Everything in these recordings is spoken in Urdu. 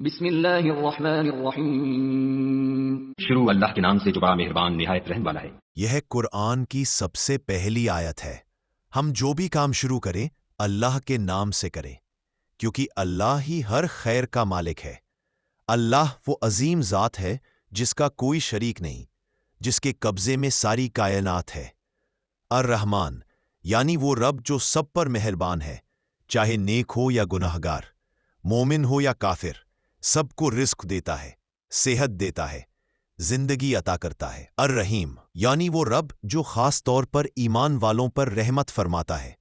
بسم اللہ الرحمن الرحیم۔ شروع اللہ کے نام سے جو بڑا مہربان نہایت رحم والا ہے۔ یہ قرآن کی سب سے پہلی آیت ہے۔ ہم جو بھی کام شروع کریں اللہ کے نام سے کریں، کیونکہ اللہ ہی ہر خیر کا مالک ہے۔ اللہ وہ عظیم ذات ہے جس کا کوئی شریک نہیں، جس کے قبضے میں ساری کائنات ہے۔ الرحمن یعنی وہ رب جو سب پر مہربان ہے، چاہے نیک ہو یا گناہگار، مومن ہو یا کافر، سب کو رزق دیتا ہے، صحت دیتا ہے، زندگی عطا کرتا ہے۔ الرحیم یعنی وہ رب جو خاص طور پر ایمان والوں پر رحمت فرماتا ہے،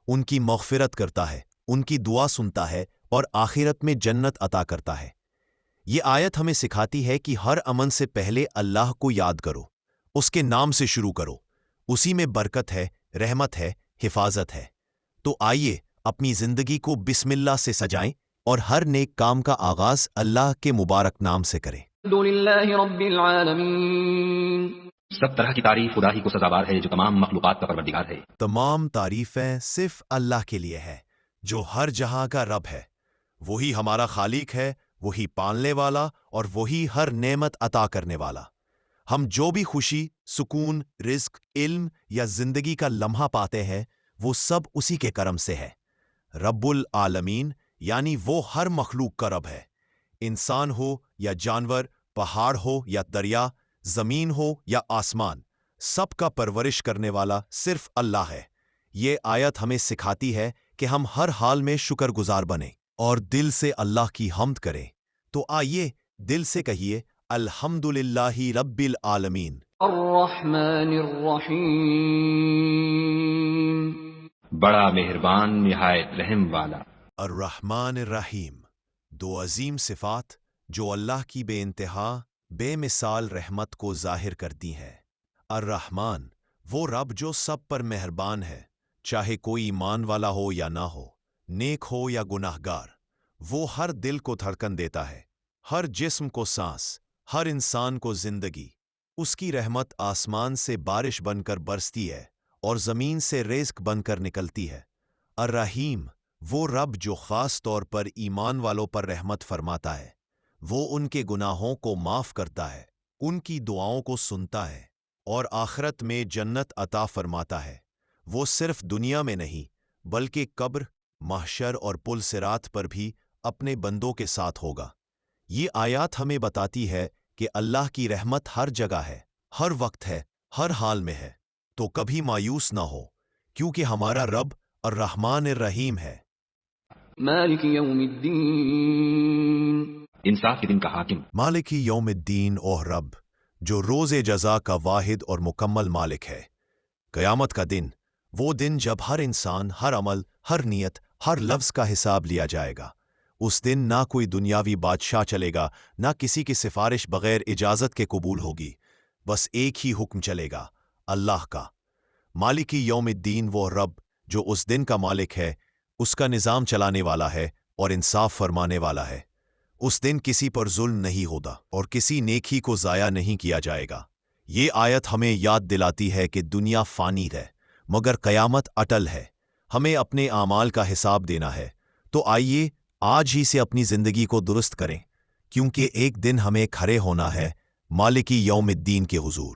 ان کی مغفرت کرتا ہے، ان کی دعا سنتا ہے اور آخرت میں جنت عطا کرتا ہے۔ یہ آیت ہمیں سکھاتی ہے کہ ہر عمل سے پہلے اللہ کو یاد کرو، اس کے نام سے شروع کرو، اسی میں برکت ہے، رحمت ہے، حفاظت ہے۔ تو آئیے اپنی زندگی کو بسم اللہ سے سجائیں اور ہر نیک کام کا آغاز اللہ کے مبارک نام سے کریں۔ الحمدللہ رب العالمین۔ سب طرح کی تعریف خدا ہی کو سزاوار ہے جو تمام مخلوقات کا پروردگار ہے۔ تمام تعریفیں صرف اللہ کے لیے ہے جو ہر جہاں کا رب ہے۔ وہی ہمارا خالق ہے، وہی پالنے والا اور وہی ہر نعمت عطا کرنے والا۔ ہم جو بھی خوشی، سکون، رزق، علم یا زندگی کا لمحہ پاتے ہیں وہ سب اسی کے کرم سے ہے۔ رب العالمین یعنی وہ ہر مخلوق کا رب ہے۔ انسان ہو یا جانور، پہاڑ ہو یا دریا، زمین ہو یا آسمان، سب کا پرورش کرنے والا صرف اللہ ہے۔ یہ آیت ہمیں سکھاتی ہے کہ ہم ہر حال میں شکر گزار بنیں اور دل سے اللہ کی حمد کریں۔ تو آئیے دل سے کہیے الحمدللہ رب العالمین۔ الرحمن الرحیم۔ بڑا مہربان نہایت رحم والا۔ الرحمن الرحیم، دو عظیم صفات جو اللہ کی بے انتہا، بے مثال رحمت کو ظاہر کرتی ہیں۔ الرحمن وہ رب جو سب پر مہربان ہے، چاہے کوئی ایمان والا ہو یا نہ ہو، نیک ہو یا گناہگار۔ وہ ہر دل کو دھڑکن دیتا ہے، ہر جسم کو سانس، ہر انسان کو زندگی۔ اس کی رحمت آسمان سے بارش بن کر برستی ہے اور زمین سے رزق بن کر نکلتی ہے۔ الرحیم وہ رب جو خاص طور پر ایمان والوں پر رحمت فرماتا ہے۔ وہ ان کے گناہوں کو معاف کرتا ہے، ان کی دعاؤں کو سنتا ہے اور آخرت میں جنت عطا فرماتا ہے۔ وہ صرف دنیا میں نہیں بلکہ قبر، محشر اور پل صراط پر بھی اپنے بندوں کے ساتھ ہوگا۔ یہ آیات ہمیں بتاتی ہے کہ اللہ کی رحمت ہر جگہ ہے، ہر وقت ہے، ہر حال میں ہے۔ تو کبھی مایوس نہ ہو، کیونکہ ہمارا رب الرحمن الرحیم ہے۔ مالک یوم الدین۔ انصاف کے دن کا حاکم۔ مالک یوم الدین اوہ رب جو روز جزا کا واحد اور مکمل مالک ہے۔ قیامت کا دن، وہ دن جب ہر انسان، ہر عمل، ہر نیت، ہر لفظ کا حساب لیا جائے گا۔ اس دن نہ کوئی دنیاوی بادشاہ چلے گا، نہ کسی کی سفارش بغیر اجازت کے قبول ہوگی۔ بس ایک ہی حکم چلے گا، اللہ کا۔ مالک یوم الدین وہ رب جو اس دن کا مالک ہے، اس کا نظام چلانے والا ہے اور انصاف فرمانے والا ہے۔ اس دن کسی پر ظلم نہیں ہوگا اور کسی نیکی کو ضائع نہیں کیا جائے گا۔ یہ آیت ہمیں یاد دلاتی ہے کہ دنیا فانی ہے مگر قیامت اٹل ہے۔ ہمیں اپنے اعمال کا حساب دینا ہے۔ تو آئیے آج ہی سے اپنی زندگی کو درست کریں، کیونکہ ایک دن ہمیں کھڑے ہونا ہے مالک یوم الدین کے حضور۔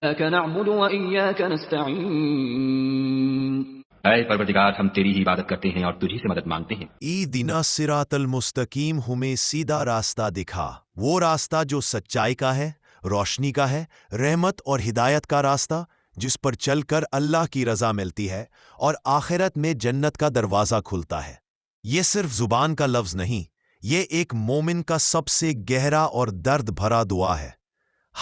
ایاک نعبد و ایاک نستعین۔ اے پروردگار ہم تیری ہی عبادت کرتے ہیں اور تجھی سے مدد مانگتے ہیں۔ اہدنا الصراط المستقیم ہمیں سیدھا راستہ دکھا، وہ راستہ جو سچائی کا ہے، روشنی کا ہے، رحمت اور ہدایت کا راستہ، جس پر چل کر اللہ کی رضا ملتی ہے اور آخرت میں جنت کا دروازہ کھلتا ہے۔ یہ صرف زبان کا لفظ نہیں، یہ ایک مومن کا سب سے گہرا اور درد بھرا دعا ہے۔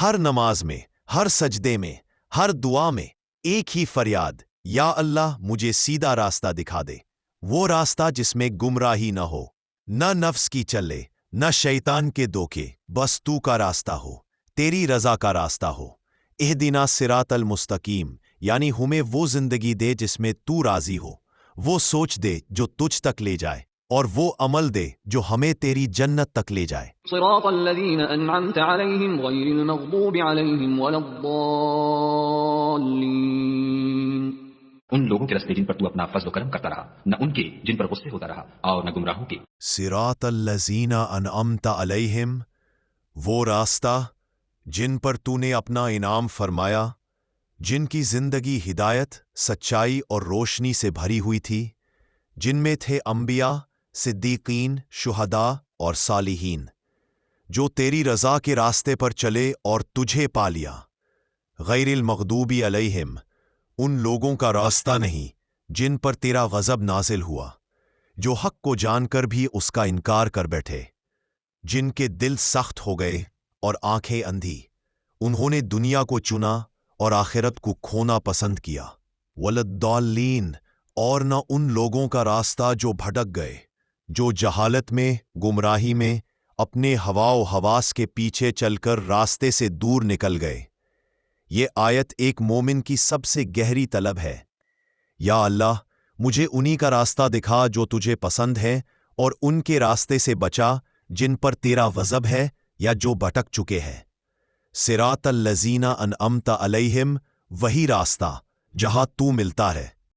ہر نماز میں، ہر سجدے میں، ہر دعا میں ایک ہی فریاد، یا اللہ مجھے سیدھا راستہ دکھا دے، وہ راستہ جس میں گمراہی نہ ہو، نہ نفس کی چلے، نہ شیطان کے دھوکے، بس تو کا راستہ ہو، تیری رضا کا راستہ ہو۔ اہدنا الصراط المستقیم یعنی ہمیں وہ زندگی دے جس میں تو راضی ہو، وہ سوچ دے جو تجھ تک لے جائے، اور وہ عمل دے جو ہمیں تیری جنت تک لے جائے۔ صراط الذین انعمت علیہم غیر المغضوب علیہم ولا الضالین۔ ان لوگوں کے رستے جن پر تو اپنا فضل و کرم کرتا رہا، نہ ان کے جن پر غصے ہوتا رہا، اور نہ گمراہوں کے۔ صراط الذین انعمت علیہم، وہ راستہ جن پر تو نے اپنا انعام فرمایا، جن کی زندگی ہدایت، سچائی اور روشنی سے بھری ہوئی تھی، جن میں تھے انبیاء، صدیقین، شہداء اور صالحین، جو تیری رضا کے راستے پر چلے اور تجھے پا لیا۔ غیر المغضوب علیہم، ان لوگوں کا راستہ نہیں جن پر تیرا غضب نازل ہوا، جو حق کو جان کر بھی اس کا انکار کر بیٹھے، جن کے دل سخت ہو گئے اور آنکھیں اندھی، انہوں نے دنیا کو چنا اور آخرت کو کھونا پسند کیا۔ وللضالین، اور نہ ان لوگوں کا راستہ جو بھٹک گئے، جو جہالت میں، گمراہی میں، اپنے ہوا و حواس کے پیچھے چل کر راستے سے دور نکل گئے۔ یہ آیت ایک مومن کی سب سے گہری طلب ہے۔ یا اللہ، مجھے انہی کا راستہ دکھا جو تجھے پسند ہے، اور ان کے راستے سے بچا جن پر تیرا غضب ہے یا جو بھٹک چکے ہیں۔ صراط الذین انعمت علیہم، وہی راستہ جہاں تو ملتا ہے۔